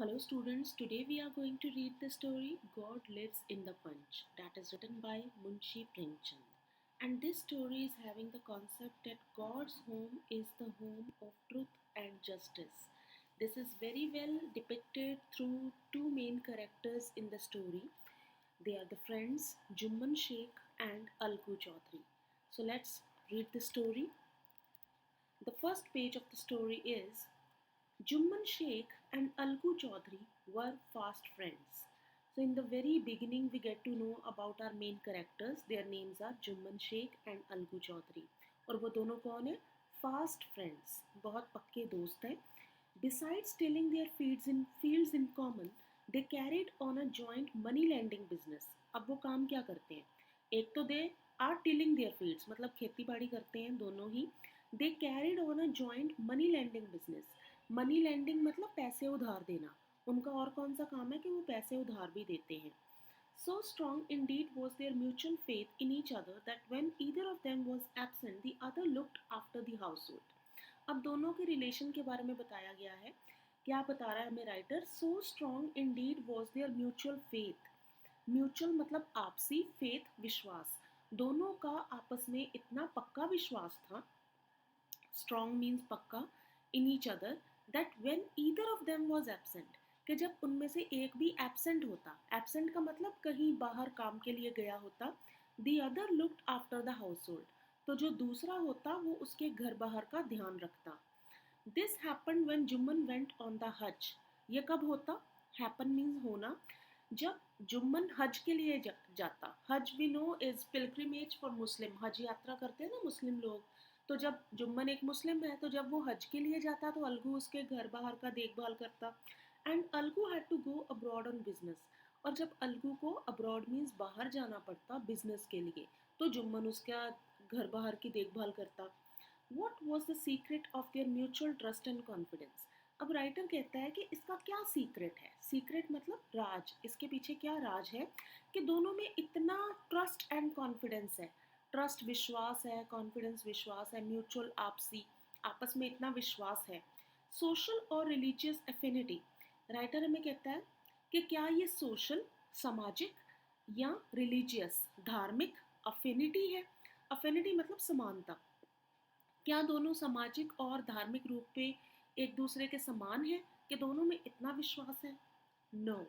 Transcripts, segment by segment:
Hello students, today we are going to read the story God Lives in the Punch that is written by Munshi Premchand. And this story is having the concept that God's home is the home of truth and justice. This is very well depicted through two main characters in the story. They are the friends Jumman Sheikh and Alku Chaudhary. So let's read the story. The first page of the story is Jumman Sheikh and Alku Chaudhary were fast friends. So in the very beginning we get to know about our main characters. Their names are Jumman Sheikh and Alku Chaudhary. और वो दोनों कौन है? Fast friends, बहुत पक्के दोस्त हैं. Besides tilling their fields in common, they carried on a joint money lending business. अब वो काम क्या करते हैं? एक तो they are tilling their fields मतलब खेती बाड़ी करते हैं दोनों ही. They carried on a joint money landing business. Money landing मतलब पैसे उधार देना. उनका और कौन सा काम है कि वो पैसे उधार भी देते हैं. So strong indeed was their mutual faith in each other that when either of them was absent, the other looked after the household. अब दोनों के रिलेशन के बारे में बताया गया है. क्या बता रहा है हमें writer? So strong indeed was their mutual faith. Mutual मतलब आपसी, फेथ विश्वास. दोनों का आपस में इतना पक्का विश्वास था. स्ट्रॉन्ग मीन्स पक्का. In each other that when either of them was absent कि जब उनमें से एक भी एब्सेंट होता. एब्सेंट का मतलब कहीं बाहर काम के लिए गया होता. The other looked after the house hold. तो जो दूसरा होता वो उसके घर बाहर का ध्यान रखता. This happen when Jumman went on the हज. ये कब होता? हैपन मीन्स होना. जब जुम्मन हज के लिए जाता. Hajj we know is pilgrimage for Muslim. हज यात्रा करते हैं ना मुस्लिम लोग. तो जब जुम्मन एक मुस्लिम है तो जब वो हज के लिए जाता तो अलगू उसके घर बाहर का देखभाल करता. And Alagu had to go abroad on business. और जब अलगू को अब्रॉड मीन्स बाहर जाना पड़ता बिजनेस के लिए तो जुम्मन उसका घर बाहर की देखभाल करता. What was the secret of their mutual trust and confidence. अब राइटर कहता है कि इसका क्या सीक्रेट है. सीक्रेट मतलब राज. इसके पीछे क्या राज है कि दोनों में इतना ट्रस्ट एंड कॉन्फिडेंस है. ट्रस्ट विश्वास है, कॉन्फिडेंस विश्वास है, म्यूचुअल आपसी आपस में इतना विश्वास है. सोशल और रिलीजियस एफिनिटी. राइटर हमें कहता है कि क्या ये सोशल सामाजिक या रिलीजियस धार्मिक अफिनिटी है. अफिनिटी मतलब समानता. क्या दोनों सामाजिक और धार्मिक रूप पे एक दूसरे के समान है कि दोनों में इतना विश्वास है? No.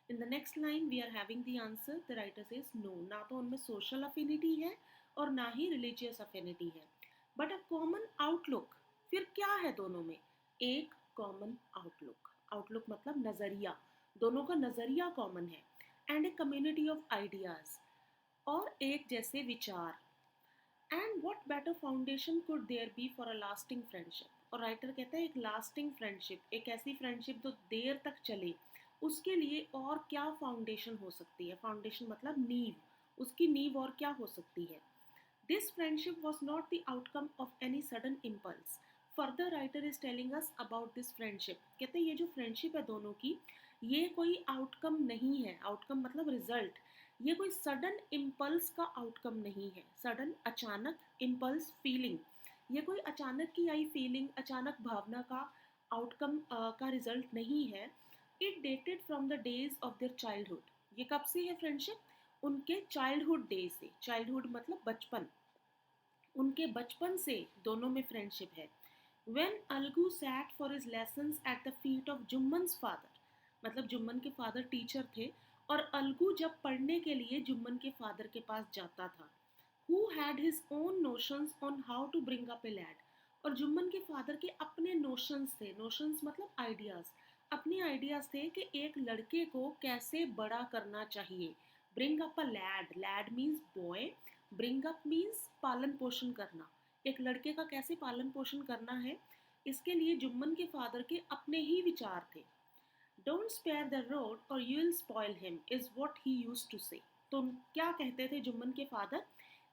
In the next line we are having the answer. The writer says no. ना तो उनमें सोशल अफिनिटी है और ना ही रिलीजियस अफिनिटी है. But a common outlook. फिर क्या है दोनों में? एक कॉमन आउटलुक. आउटलुक मतलब नज़रिया. दोनों का नज़रिया कॉमन है. And a community of ideas. और एक जैसे विचार. And what better foundation could there be for a lasting friendship. और राइटर कहता है एक लास्टिंग फ्रेंडशिप, एक ऐसी फ्रेंडशिप जो देर तक चले, उसके लिए और क्या फाउंडेशन हो सकती है. फाउंडेशन मतलब नींव. उसकी नींव और क्या हो सकती है. This friendship was not the outcome of any sudden impulse. Further writer is telling us about this friendship. कहते हैं ये जो फ्रेंडशिप है दोनों की, ये कोई आउटकम नहीं है. आउटकम मतलब रिजल्ट. ये कोई सडन इम्पल्स का आउटकम नहीं है. सडन अचानक, इम्पल्स फीलिंग. ये कोई अचानक की आई फीलिंग, अचानक भावना का आउटकम का रिजल्ट नहीं है. It dated from the days of their childhood. ये कब से है फ्रेंडशिप? उनके चाइल्डहुड डेज से. चाइल्डहुड मतलब बचपन. उनके बचपन से दोनों में फ्रेंडशिप है. When Algu sat for his lessons at the feet of जुम्मन्स father. मतलब जुम्मन के फादर टीचर थे और अलगू जब पढ़ने के लिए जुम्मन के फादर के पास जाता था. Who had his own notions on how to bring up a lad. और जुम्मन के फादर के अपने नोशंस थे. नोशंस मतलब आइडियाज. अपने आइडियाज थे कि एक लड़के को कैसे बड़ा करना चाहिए. Bring up a lad. Lad means boy. Bring up means पालन पोषण करना. एक लड़के का कैसे पालन पोषण करना है, इसके लिए जुम्मन के फादर के अपने ही विचार थे. Don't spare the rod or you will spoil him is what he used to say. तो क्या कहते थे जुम्मन के फादर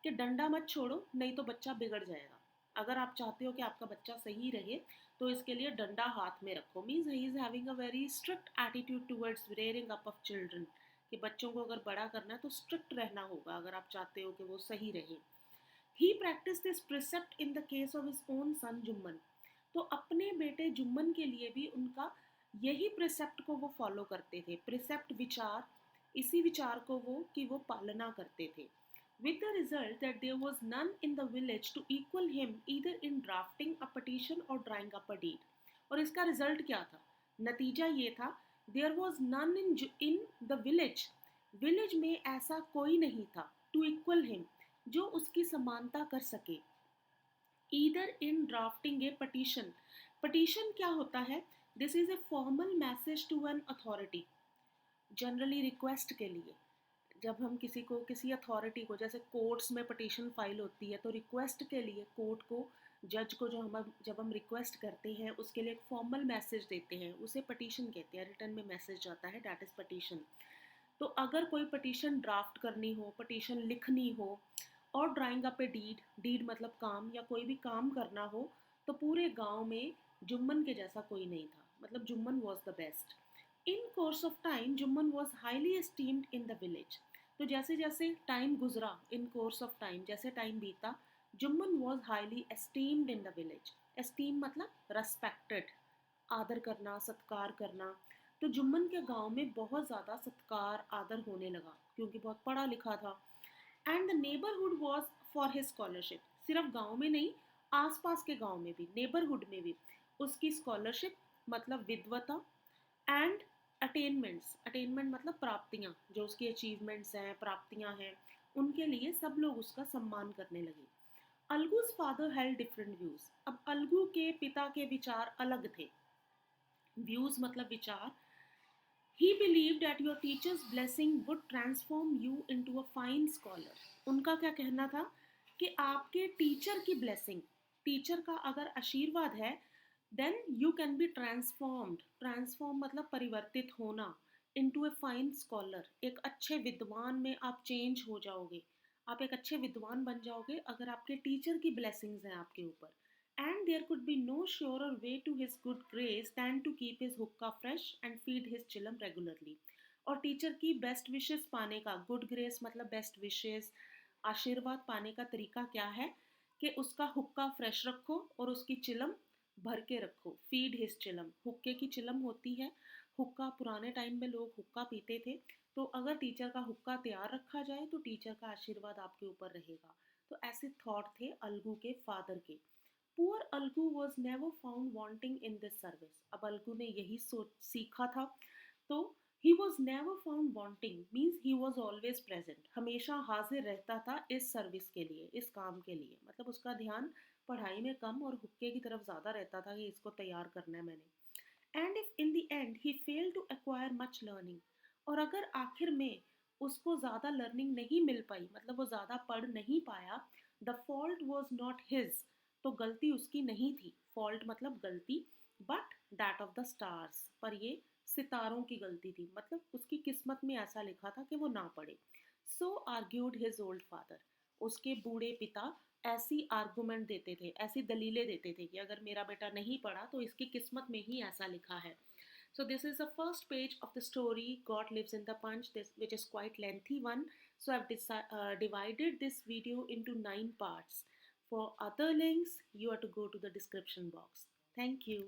कि डंडा मत छोड़ो नहीं तो बच्चा बिगड़ जाएगा. अगर आप चाहते हो कि आपका बच्चा सही रहे तो इसके लिए डंडा हाथ में रखो. Means he is having a very strict attitude towards rearing up of children. कि बच्चों को अगर बड़ा करना है तो स्ट्रिक्ट रहना होगा अगर आप चाहते हो कि वो सही रहे. He practiced this precept in the case of his own son Jumman. तो अपने बेटे जुम्मन के लिए भी उनका यही प्रिसेप्ट को वो फॉलो करते थे, प्रिसेप्ट विचार, इसी विचार को वो पालना करते थे। With the result that there was none in the village to equal him either in drafting a petition or drawing up a deed. और इसका रिजल्ट क्या था? नतीजा ये था, there was none in the village. Village में ऐसा कोई नहीं था to equal him, जो उसकी समानता कर सके। Either in drafting a petition. Petition क्या होता है? This is a formal message to an authority. Generally request के लिए, जब हम किसी को, किसी अथॉरिटी को, जैसे कोर्ट्स में पटिशन फाइल होती है, तो रिक्वेस्ट के लिए कोर्ट को, जज को, जब हम रिक्वेस्ट करते हैं उसके लिए एक फॉर्मल मैसेज देते हैं, उसे पटिशन कहते हैं। रिटर्न में मैसेज जाता है, दैट इज़ पटिशन। तो अगर कोई पटिशन ड्राफ्ट करनी हो, पटिशन लिखनी हो, और ड्राइंग अप ए डीड, डीड मतलब काम, या कोई भी काम करना हो, तो पूरे गांव में जुम्मन के जैसा कोई नहीं था, मतलब Jumman was the best. In course of time Jumman was highly esteemed in the village. तो जैसे जैसे टाइम गुजरा, इन कोर्स ऑफ टाइम, जैसे टाइम बीता, Jumman was highly esteemed in the village. Esteem मतलब रेस्पेक्टेड, आदर करना, सत्कार करना। तो जुम्मन के गांव में बहुत ज़्यादा सत्कार आदर होने लगा, क्योंकि बहुत पढ़ा लिखा था। And the neighbourhood was for his scholarship. सिर्फ गांव में नहीं, आसपास के गांव में भी, नेबरहुड में भी उसकी स्कॉलरशिप मतलब विद्वता, एंड अटेनमेंट्स, अटेनमेंट मतलब प्राप्तियाँ, जो उसकी अचीवमेंट्स हैं, प्राप्तियाँ हैं, उनके लिए सब लोग उसका सम्मान करने लगे। अलगूज फादर हेल्ड डिफरेंट व्यूज। अब अलगू के पिता के विचार अलग थे। व्यूज मतलब विचार। He believed that your teacher's blessing would transform you into a fine scholar. उनका क्या कहना था कि आपके टीचर की ब्लेसिंग, टीचर का अगर आशीर्वाद है, then you can be transformed. Transform मतलब परिवर्तित होना, इनटू ए फाइन स्कॉलर, एक अच्छे विद्वान में आप चेंज हो जाओगे, आप एक अच्छे विद्वान बन जाओगे अगर आपके टीचर की ब्लेसिंग्स हैं आपके ऊपर। And there could be no surer way to his good grace than to keep his hookah fresh and feed his chillum regularly. और टीचर की बेस्ट विशेस पाने का, गुड ग्रेस मतलब बेस्ट विशेस, आशीर्वाद पाने का तरीका क्या है कि उसका हुक्का फ्रेश रखो और उसकी चिलम भर के रखो। फीड हिज चिलम, हुक्के की चिलम होती है, हुक्का, पुराने टाइम में लोग हुक्का पीते थे, तो अगर टीचर का हुक्का तैयार रखा जाए तो टीचर का आशीर्वाद आपके ऊपर रहेगा। तो ऐसे थॉट थे अलगू के फादर के। Poor Algu was never found wanting in this service. अब अलगू ने यही सोच सीखा था, तो he was never found wanting means he was always present, हमेशा हाजिर रहता था इस सर्विस के लिए, इस काम के लिए। मतलब उसका ध्यान पढ़ाई में कम और हुक्के की तरफ ज़्यादा रहता था कि इसको तैयार करना है मैंने। And if in the end he fail to acquire much learning, और अगर आखिर में उसको ज़्यादा लर्निंग नहीं मिल पाई, मतलब वो ज़्यादा पढ़ नहीं पाया, the fault was not his, तो गलती उसकी नहीं थी, फॉल्ट मतलब गलती, but that of the stars, पर ये सितारों की गलती थी, मतलब उसकी किस्मत में ऐसा लिखा था कि वो ना पढ़े। सो आर्ग्यूड हिज ओल्ड फादर, उसके बूढ़े पिता ऐसी आर्गूमेंट देते थे, ऐसी दलीलें देते थे कि अगर मेरा बेटा नहीं पढ़ा तो इसकी किस्मत में ही ऐसा लिखा है। So this is the first page of the story God Lives in the Punch, this, which is quite lengthy one. So I've divided this video into 9 parts. For other links, you have to go to the description box. Thank you.